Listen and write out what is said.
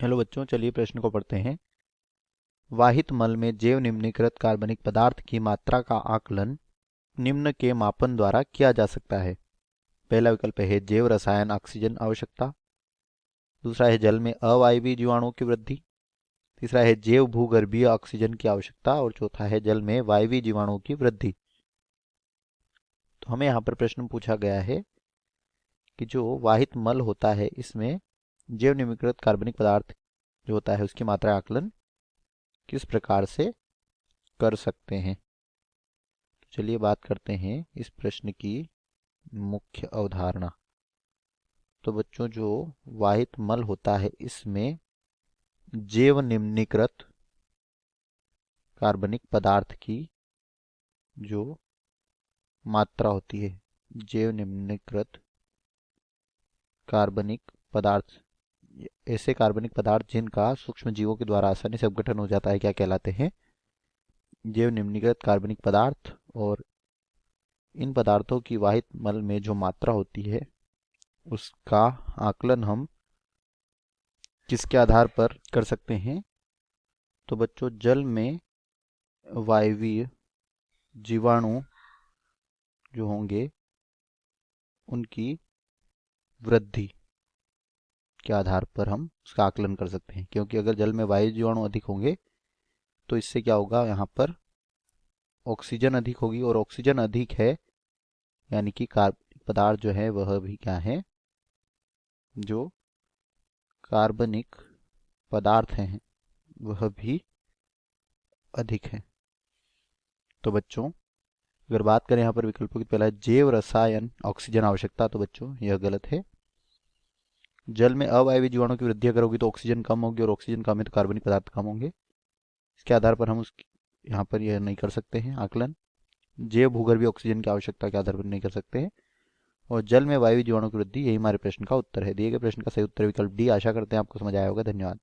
Hello बच्चों, चलिए प्रश्न को पढ़ते हैं। वाहित मल में जैव निम्नीकृत कार्बनिक पदार्थ की मात्रा का आकलन निम्न के मापन द्वारा किया जा सकता है। पहला विकल्प है जैव रसायन ऑक्सीजन आवश्यकता। दूसरा है जल में अवायवीय जीवाणुओं की वृद्धि। तीसरा है जैव भूगर्भीय ऑक्सीजन की आवश्यकता और चौथा है जल में वायवीय जीवाणुओं की वृद्धि। तो हमें यहाँ पर प्रश्न पूछा गया है कि जो वाहित मल होता है इसमें जैव निम्नीकृत कार्बनिक पदार्थ जो होता है उसकी मात्रा आकलन किस प्रकार से कर सकते हैं। तो चलिए बात करते हैं इस प्रश्न की मुख्य अवधारणा। तो बच्चों, जो वाहित मल होता है इसमें जैव निम्नीकृत कार्बनिक पदार्थ की जो मात्रा होती है, जैव निम्नीकृत कार्बनिक पदार्थ, ऐसे कार्बनिक पदार्थ जिनका सूक्ष्म जीवों के द्वारा आसानी से अपघटन हो जाता है, क्या कहलाते हैं? जैव निम्नीकृत कार्बनिक पदार्थ। और इन पदार्थों की वाहित मल में जो मात्रा होती है उसका आकलन हम किसके आधार पर कर सकते हैं? तो बच्चों, जल में वायवीय जीवाणु जो होंगे उनकी वृद्धि के आधार पर हम उसका आकलन कर सकते हैं, क्योंकि अगर जल में वायु जीवाणु अधिक होंगे तो इससे क्या होगा, यहाँ पर ऑक्सीजन अधिक होगी और ऑक्सीजन अधिक है यानी कि कार्बनिक पदार्थ जो है वह भी क्या है, जो कार्बनिक पदार्थ हैं वह भी अधिक है। तो बच्चों, अगर बात करें यहाँ पर विकल्पों की, पहला है जैव रसायन ऑक्सीजन आवश्यकता, तो बच्चों यह गलत है। जल में अवायवीय जीवाणु की वृद्धि अगर होगी तो ऑक्सीजन कम होगी और ऑक्सीजन कम है तो कार्बनिक पदार्थ कम होंगे। इसके आधार पर हम उस यहाँ पर यह नहीं कर सकते हैं आकलन। जैव भूगर्भीय ऑक्सीजन की आवश्यकता के आधार पर नहीं कर सकते हैं। और जल में वायवीय जीवाणु की वृद्धि, यही हमारे प्रश्न का उत्तर है। दिए गए प्रश्न का सही उत्तर विकल्प डी। आशा करते हैं आपको समझ आया होगा। धन्यवाद।